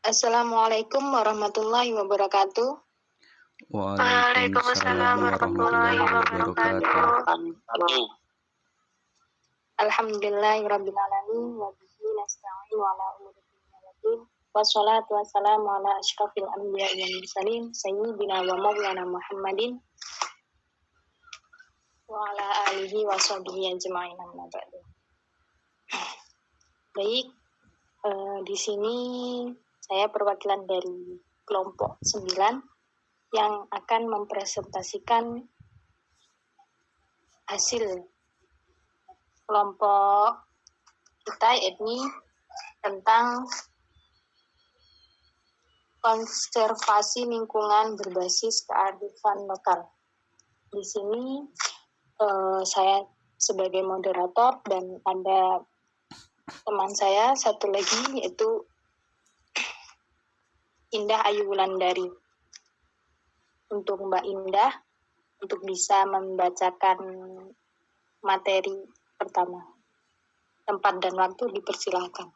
Assalamualaikum warahmatullahi wabarakatuh. Waalaikumsalam warahmatullahi wabarakatuh. Alhamdulillahirabbil alamin wa bihi nasta'inu ala umuri dunya waddin. Wassalatu wassalamu ala asyrafil anbiya'i wal mursalin sayyidina wa maulana Muhammadin wa ala alihi wa sahbihi ajma'in amma ba'du. Baik, di sini saya perwakilan dari kelompok 9 yang akan mempresentasikan hasil kelompok kita, yakni tentang konservasi lingkungan berbasis kearifan lokal. Di sini saya sebagai moderator dan ada teman saya satu lagi yaitu Indah Ayu Wulandari. Untuk Mbak Indah untuk bisa membacakan materi pertama. Tempat dan waktu dipersilakan.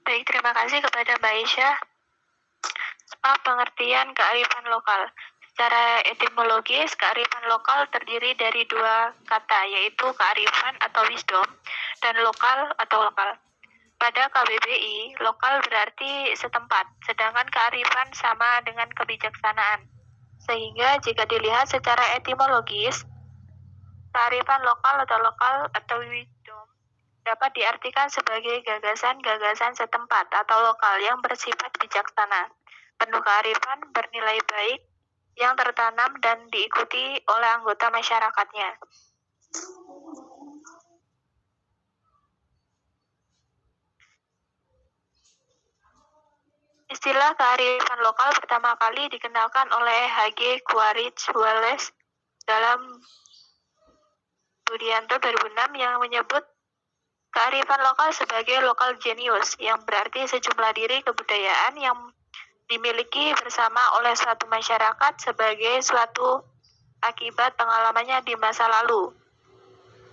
Baik, terima kasih kepada Mbak Aisyah. Pengertian kearifan lokal. Secara etimologis, kearifan lokal terdiri dari dua kata, yaitu kearifan atau wisdom dan lokal atau lokal. Pada KBBI, lokal berarti setempat, sedangkan kearifan sama dengan kebijaksanaan. Sehingga jika dilihat secara etimologis, kearifan lokal atau wisdom dapat diartikan sebagai gagasan-gagasan setempat atau lokal yang bersifat bijaksana, penuh kearifan, bernilai baik, yang tertanam dan diikuti oleh anggota masyarakatnya. Istilah kearifan lokal pertama kali dikenalkan oleh H.G. Quaritch Wallace dalam Budianto 2006 yang menyebut kearifan lokal sebagai local genius, yang berarti sejumlah diri kebudayaan yang dimiliki bersama oleh suatu masyarakat sebagai suatu akibat pengalamannya di masa lalu.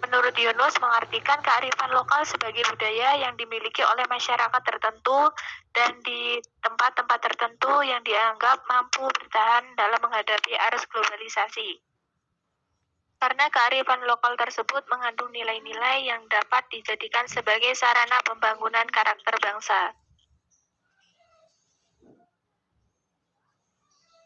Menurut Yunus, mengartikan kearifan lokal sebagai budaya yang dimiliki oleh masyarakat tertentu dan di tempat-tempat tertentu yang dianggap mampu bertahan dalam menghadapi arus globalisasi. Karena kearifan lokal tersebut mengandung nilai-nilai yang dapat dijadikan sebagai sarana pembangunan karakter bangsa.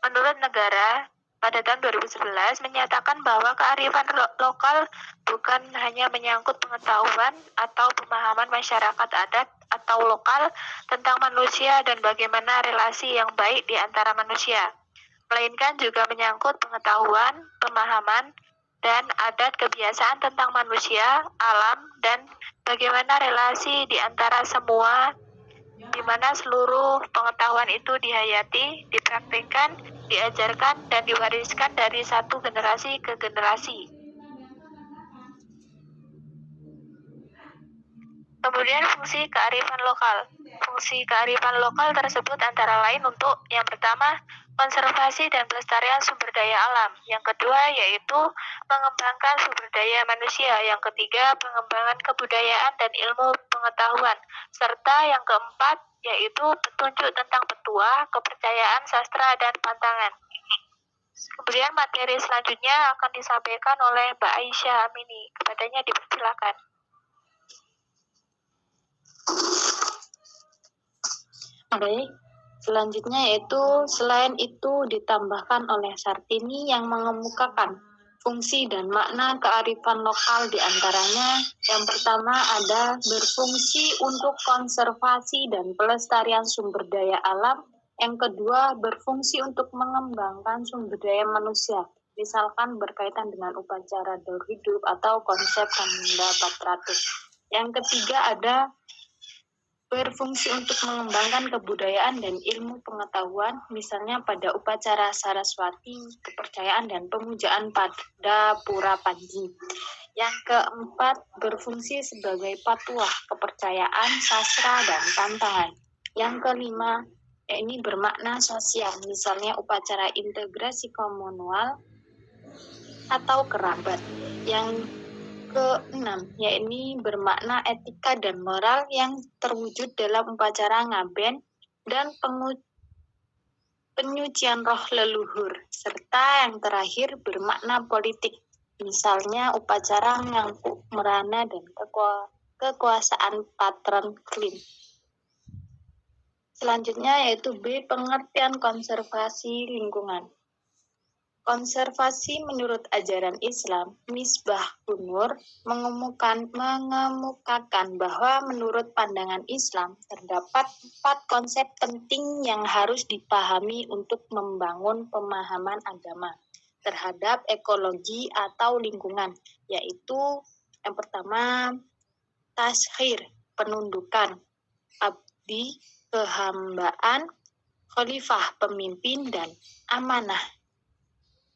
Menurut negara, pada tahun 2011 menyatakan bahwa kearifan lokal bukan hanya menyangkut pengetahuan atau pemahaman masyarakat adat atau lokal tentang manusia dan bagaimana relasi yang baik di antara manusia, melainkan juga menyangkut pengetahuan, pemahaman, dan adat kebiasaan tentang manusia, alam, dan bagaimana relasi di antara semua, di mana seluruh pengetahuan itu dihayati, dipraktikkan, diajarkan, dan diwariskan dari satu generasi ke generasi. Kemudian fungsi kearifan lokal. Fungsi kearifan lokal tersebut antara lain untuk yang pertama, konservasi dan pelestarian sumber daya alam. Yang kedua yaitu mengembangkan sumber daya manusia. Yang ketiga, pengembangan kebudayaan dan ilmu pengetahuan. Serta yang keempat yaitu petunjuk tentang petua, kepercayaan, sastra, dan pantangan. Kemudian materi selanjutnya akan disampaikan oleh Mbak Aisyah Amini. Kepadanya dipersilakan. Baik, selanjutnya yaitu selain itu ditambahkan oleh Sartini yang mengemukakan fungsi dan makna kearifan lokal, diantaranya yang pertama ada berfungsi untuk konservasi dan pelestarian sumber daya alam, yang kedua berfungsi untuk mengembangkan sumber daya manusia, misalkan berkaitan dengan upacara daur hidup atau konsep Kanda Patratus. Yang ketiga ada berfungsi untuk mengembangkan kebudayaan dan ilmu pengetahuan, misalnya pada upacara Saraswati, kepercayaan dan pemujaan pada Pura Panji. Yang keempat, berfungsi sebagai patuah, kepercayaan, sastra, dan pantangan. Yang kelima, ini bermakna sosial, misalnya upacara integrasi komunal atau kerabat. Yang Keenam, yakni bermakna etika dan moral yang terwujud dalam upacara ngaben dan penyucian roh leluhur, serta yang terakhir bermakna politik, misalnya upacara ngangkuk merana dan kekuasaan patron klim. Selanjutnya yaitu B, pengertian konservasi lingkungan. Konservasi menurut ajaran Islam, Misbah Nur mengemukakan bahwa menurut pandangan Islam terdapat 4 konsep penting yang harus dipahami untuk membangun pemahaman agama terhadap ekologi atau lingkungan, yaitu yang pertama tashkhir, penundukan, abdi, kehambaan, khalifah, pemimpin, dan amanah,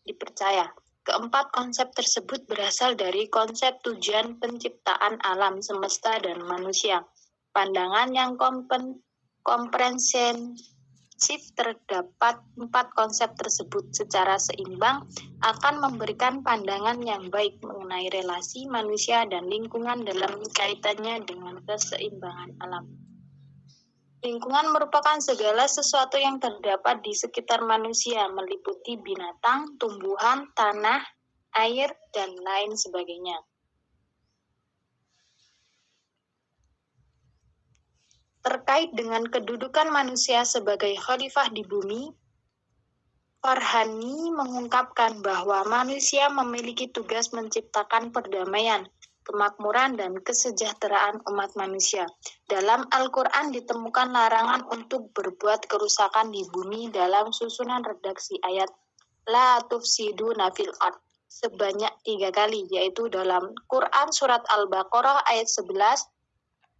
dipercaya. Keempat konsep tersebut berasal dari konsep tujuan penciptaan alam semesta dan manusia. Pandangan yang komprehensif terdapat 4 konsep tersebut secara seimbang akan memberikan pandangan yang baik mengenai relasi manusia dan lingkungan dalam kaitannya dengan keseimbangan alam. Lingkungan merupakan segala sesuatu yang terdapat di sekitar manusia, meliputi binatang, tumbuhan, tanah, air, dan lain sebagainya. Terkait dengan kedudukan manusia sebagai khalifah di bumi, Farhani mengungkapkan bahwa manusia memiliki tugas menciptakan perdamaian, kemakmuran, dan kesejahteraan umat manusia. Dalam Al-Quran ditemukan larangan untuk berbuat kerusakan di bumi dalam susunan redaksi ayat La tufsiduna fil ard sebanyak 3 kali, yaitu dalam Quran Surat Al-Baqarah ayat 11,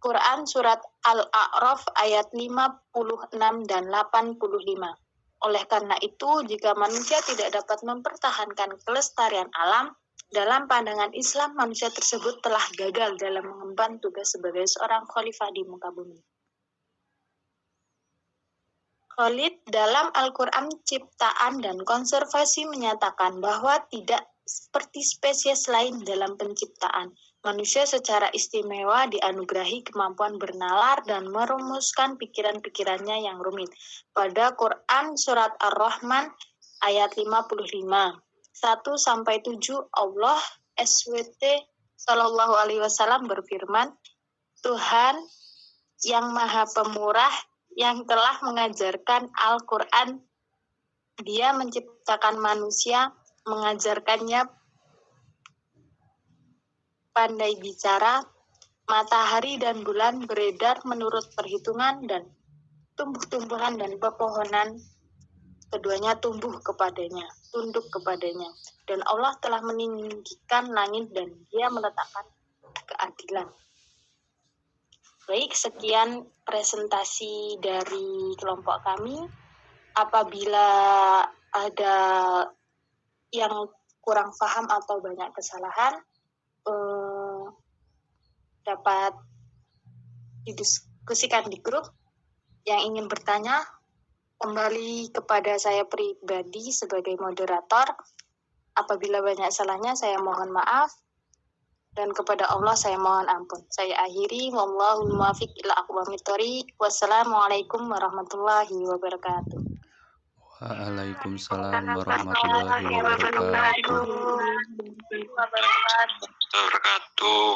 Quran Surat Al-A'raf ayat 56 dan 85. Oleh karena itu, jika manusia tidak dapat mempertahankan kelestarian alam, dalam pandangan Islam, manusia tersebut telah gagal dalam mengemban tugas sebagai seorang khalifah di muka bumi. Khalid dalam Al-Quran Ciptaan dan Konservasi menyatakan bahwa tidak seperti spesies lain dalam penciptaan, manusia secara istimewa dianugerahi kemampuan bernalar dan merumuskan pikiran-pikirannya yang rumit. Pada Quran Surat Ar-Rahman ayat 55. 1-7 Allah SWT Shallallahu Alaihi Wasallam berfirman, Tuhan yang Maha Pemurah yang telah mengajarkan Al-Quran, Dia menciptakan manusia, mengajarkannya pandai bicara, matahari dan bulan beredar menurut perhitungan, dan tumbuh-tumbuhan dan pepohonan keduanya tunduk kepadanya. Dan Allah telah meninggikan langit dan Dia meletakkan keadilan. Baik, sekian presentasi dari kelompok kami. Apabila ada yang kurang paham atau banyak kesalahan, dapat didiskusikan di grup. Yang ingin bertanya, kembali kepada saya pribadi sebagai moderator. Apabila banyak salahnya, saya mohon maaf. Dan kepada Allah saya mohon ampun. Saya akhiri, wallahul muwaffiq ila aqwamit thoriq. Wassalamualaikum warahmatullahi wabarakatuh. Waalaikumsalam warahmatullahi wabarakatuh. wabarakatuh.